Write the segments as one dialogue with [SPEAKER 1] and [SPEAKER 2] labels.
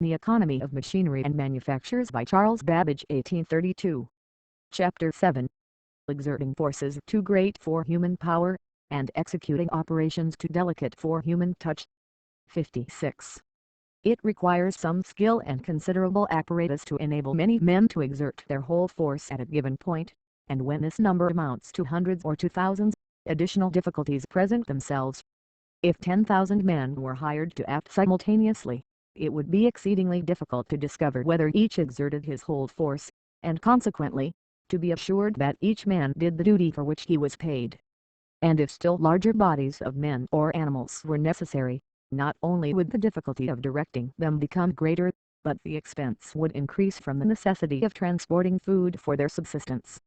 [SPEAKER 1] The Economy of Machinery and Manufactures by Charles Babbage 1832. Chapter 7. Exerting forces too great for human power, and executing operations too delicate for human touch. 56. It requires some skill and considerable apparatus to enable many men to exert their whole force at a given point, and when this number amounts to hundreds or to thousands, additional difficulties present themselves. If 10,000 men were hired to act simultaneously, it would be exceedingly difficult to discover whether each exerted his whole force, and consequently, to be assured that each man did the duty for which he was paid. And if still larger bodies of men or animals were necessary, not only would the difficulty of directing them become greater, but the expense would increase from the necessity of transporting food for their subsistence.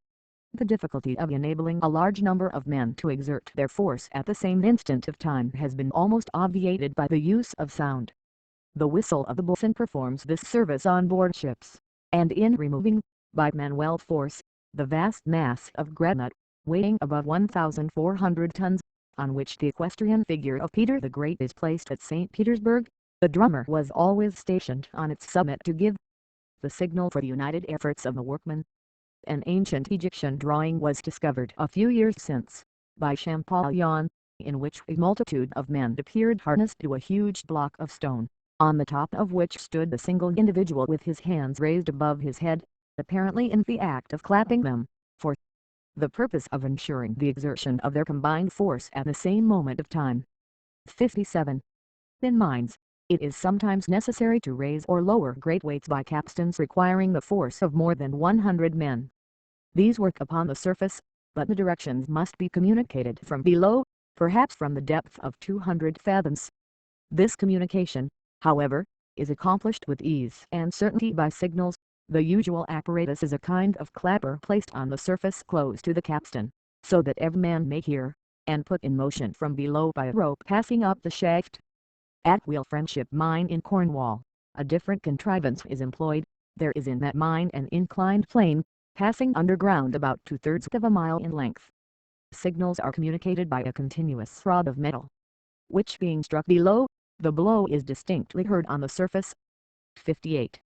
[SPEAKER 1] The difficulty of enabling a large number of men to exert their force at the same instant of time has been almost obviated by the use of sound. The whistle of the boatswain performs this service on board ships, and in removing, by manual force, the vast mass of granite, weighing above 1,400 tons, on which the equestrian figure of Peter the Great is placed at St. Petersburg, the drummer was always stationed on its summit to give the signal for the united efforts of the workmen. An ancient Egyptian drawing was discovered a few years since, by Champollion, in which a multitude of men appeared harnessed to a huge block of stone, on the top of which stood a single individual with his hands raised above his head, apparently in the act of clapping them, for the purpose of ensuring the exertion of their combined force at the same moment of time. 57. In mines, it is sometimes necessary to raise or lower great weights by capstans requiring the force of more than 100 men. These work upon the surface, but the directions must be communicated from below, perhaps from the depth of 200 fathoms. This communication, however, is accomplished with ease and certainty by signals. The usual apparatus is a kind of clapper placed on the surface close to the capstan, so that every man may hear, and put in motion from below by a rope passing up the shaft. At Wheel Friendship Mine in Cornwall, a different contrivance is employed. There is in that mine an inclined plane, passing underground about 2/3 of a mile in length. Signals are communicated by a continuous rod of metal, which being struck below, the blow is distinctly heard on the surface. 58.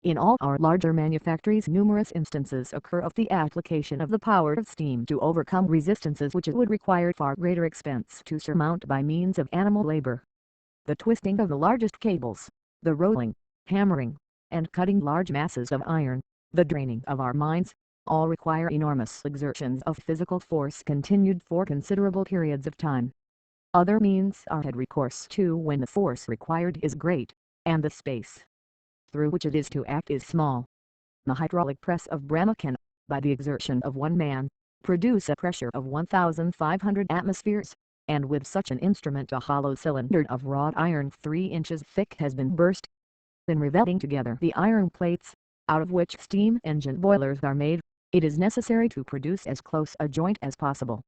[SPEAKER 1] In all our larger manufactories numerous instances occur of the application of the power of steam to overcome resistances which it would require far greater expense to surmount by means of animal labor. The twisting of the largest cables, the rolling, hammering, and cutting large masses of iron, the draining of our mines, all require enormous exertions of physical force continued for considerable periods of time. Other means are had recourse to when the force required is great, and the space through which it is to act is small. The hydraulic press of Brahma can, by the exertion of one man, produce a pressure of 1,500 atmospheres, and with such an instrument a hollow cylinder of wrought iron 3 inches thick has been burst. In revetting together the iron plates, out of which steam engine boilers are made, it is necessary to produce as close a joint as possible.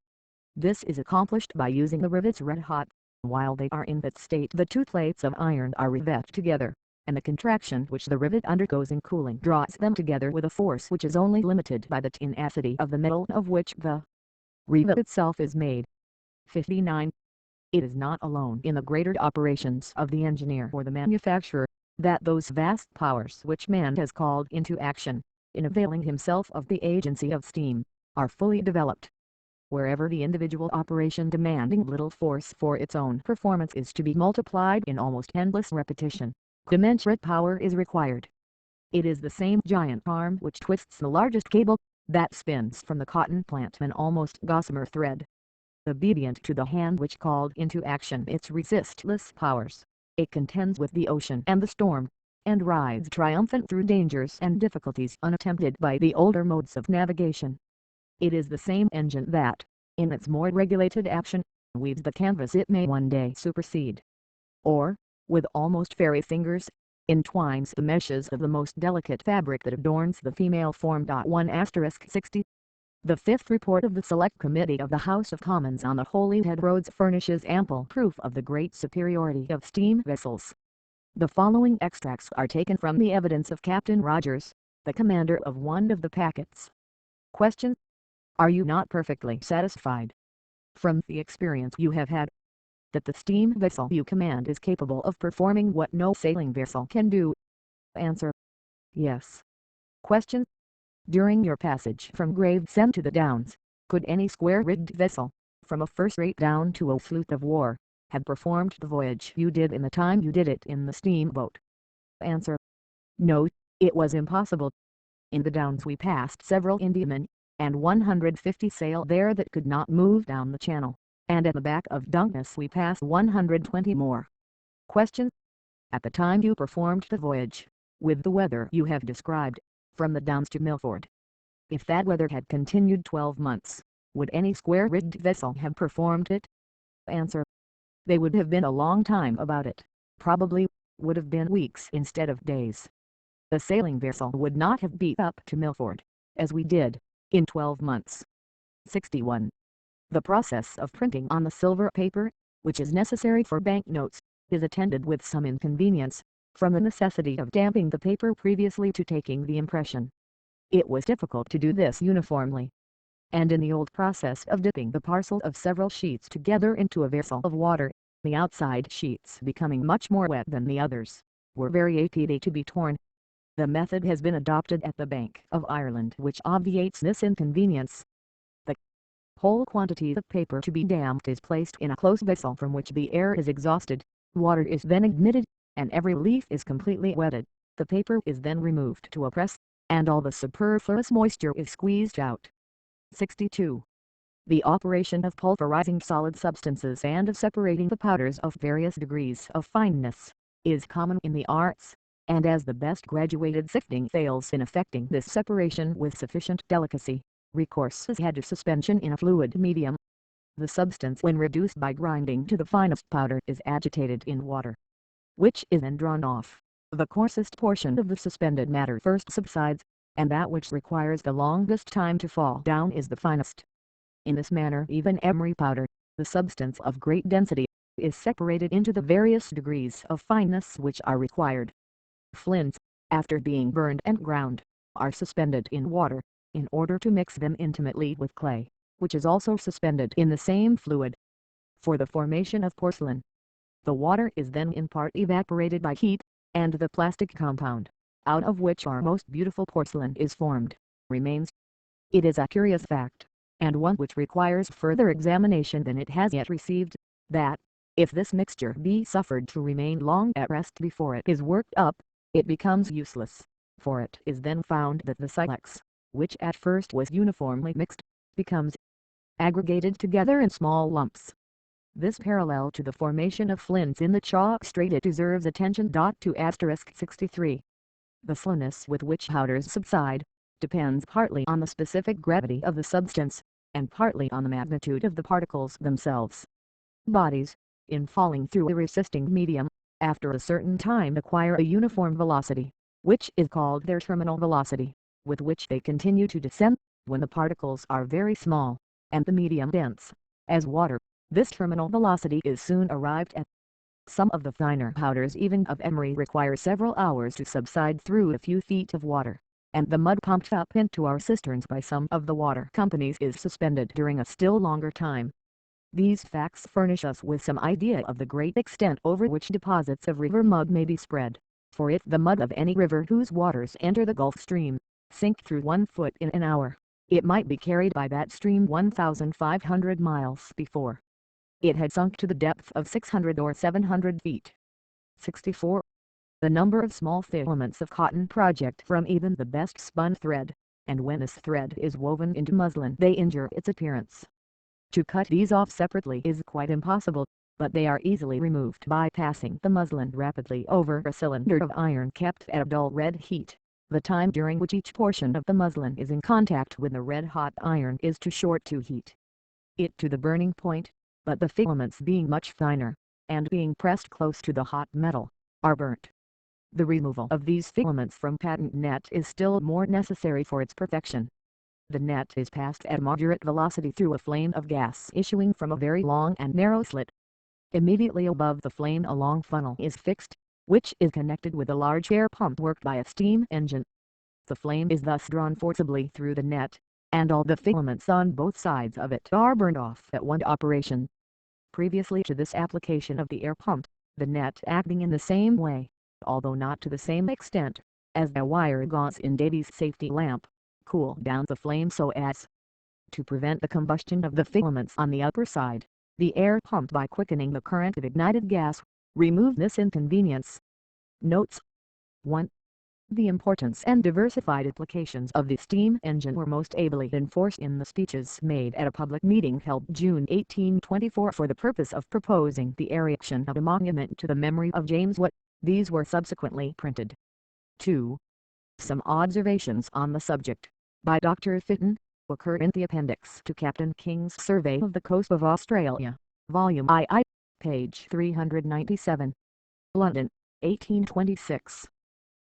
[SPEAKER 1] This is accomplished by using the rivets red hot. While they are in that state the two plates of iron are riveted together, and the contraction which the rivet undergoes in cooling draws them together with a force which is only limited by the tenacity of the metal of which the rivet itself is made. 59. It is not alone in the greater operations of the engineer or the manufacturer, that those vast powers which man has called into action, in availing himself of the agency of steam, are fully developed. Wherever the individual operation demanding little force for its own performance is to be multiplied in almost endless repetition, commensurate power is required. It is the same giant arm which twists the largest cable, that spins from the cotton plant an almost gossamer thread. Obedient to the hand which called into action its resistless powers, it contends with the ocean and the storm, and rides triumphant through dangers and difficulties unattempted by the older modes of navigation. It is the same engine that, in its more regulated action, weaves the canvas it may one day supersede, or, with almost fairy fingers, entwines the meshes of the most delicate fabric that adorns the female form. 1*60. The fifth report of the Select Committee of the House of Commons on the Holyhead Roads furnishes ample proof of the great superiority of steam vessels. The following extracts are taken from the evidence of Captain Rogers, the commander of one of the packets. Question: Are you not perfectly satisfied, from the experience you have had, that the steam vessel you command is capable of performing what no sailing vessel can do? Answer: yes. Question: during your passage from Gravesend to the Downs, could any square-rigged vessel, from a first-rate down to a sloop of war, have performed the voyage you did in the time you did it in the steamboat? Answer: no, it was impossible. In the Downs we passed several Indiamen, and 150 sail there that could not move down the channel, and at the back of Dungeness we passed 120 more. Question: at the time you performed the voyage, with the weather you have described, from the Downs to Milford, if that weather had continued 12 months, would any square-rigged vessel have performed it? Answer: they would have been a long time about it, probably would have been weeks instead of days. The sailing vessel would not have beat up to Milford, as we did, in 12 months. 61. The process of printing on the silver paper, which is necessary for banknotes, is attended with some inconvenience, from the necessity of damping the paper previously to taking the impression. It was difficult to do this uniformly, and in the old process of dipping the parcel of several sheets together into a vessel of water, the outside sheets becoming much more wet than the others, were very apt to be torn. The method has been adopted at the Bank of Ireland which obviates this inconvenience. The whole quantity of paper to be damped is placed in a close vessel from which the air is exhausted, water is then admitted, and every leaf is completely wetted. The paper is then removed to a press, and all the superfluous moisture is squeezed out. 62. The operation of pulverizing solid substances and of separating the powders of various degrees of fineness, is common in the arts, and as the best graduated sifting fails in effecting this separation with sufficient delicacy, recourse is had to suspension in a fluid medium. The substance when reduced by grinding to the finest powder is agitated in water, which is then drawn off. The coarsest portion of the suspended matter first subsides, and that which requires the longest time to fall down is the finest. In this manner even emery powder, the substance of great density, is separated into the various degrees of fineness which are required. Flints, after being burned and ground, are suspended in water, in order to mix them intimately with clay, which is also suspended in the same fluid. For the formation of porcelain, the water is then in part evaporated by heat, and the plastic compound, out of which our most beautiful porcelain is formed, remains. It is a curious fact, and one which requires further examination than it has yet received, that, if this mixture be suffered to remain long at rest before it is worked up, it becomes useless, for it is then found that the silex, which at first was uniformly mixed, becomes aggregated together in small lumps. This parallel to the formation of flints in the chalk strata deserves attention. To asterisk 63. The slowness with which powders subside, depends partly on the specific gravity of the substance, and partly on the magnitude of the particles themselves. Bodies, in falling through a resisting medium, after a certain time acquire a uniform velocity, which is called their terminal velocity, with which they continue to descend, when the particles are very small, and the medium dense, as water. This terminal velocity is soon arrived at. Some of the finer powders even of emery require several hours to subside through a few feet of water, and the mud pumped up into our cisterns by some of the water companies is suspended during a still longer time. These facts furnish us with some idea of the great extent over which deposits of river mud may be spread, for if the mud of any river whose waters enter the Gulf Stream, sink through 1 foot in an hour, it might be carried by that stream 1,500 miles before it had sunk to the depth of 600 or 700 feet. 64. The number of small filaments of cotton project from even the best spun thread, and when this thread is woven into muslin they injure its appearance. To cut these off separately is quite impossible, but they are easily removed by passing the muslin rapidly over a cylinder of iron kept at a dull red heat. The time during which each portion of the muslin is in contact with the red-hot iron is too short to heat it to the burning point, but the filaments being much finer, and being pressed close to the hot metal, are burnt. The removal of these filaments from patent net is still more necessary for its perfection. The net is passed at moderate velocity through a flame of gas issuing from a very long and narrow slit. Immediately above the flame a long funnel is fixed, which is connected with a large air pump worked by a steam engine. The flame is thus drawn forcibly through the net, and all the filaments on both sides of it are burned off at one operation. Previously to this application of the air pump, the net acting in the same way, although not to the same extent, as a wire gauze in Davy's safety lamp, cool down the flame so as to prevent the combustion of the filaments on the upper side. The air pumped by quickening the current of ignited gas, remove this inconvenience. Notes 1. The importance and diversified applications of the steam engine were most ably enforced in the speeches made at a public meeting held June 1824 for the purpose of proposing the erection of a monument to the memory of James Watt. These were subsequently printed. 2. Some observations on the subject, by Dr. Fitton, occur in the appendix to Captain King's Survey of the Coast of Australia, Volume II, page 397. London, 1826.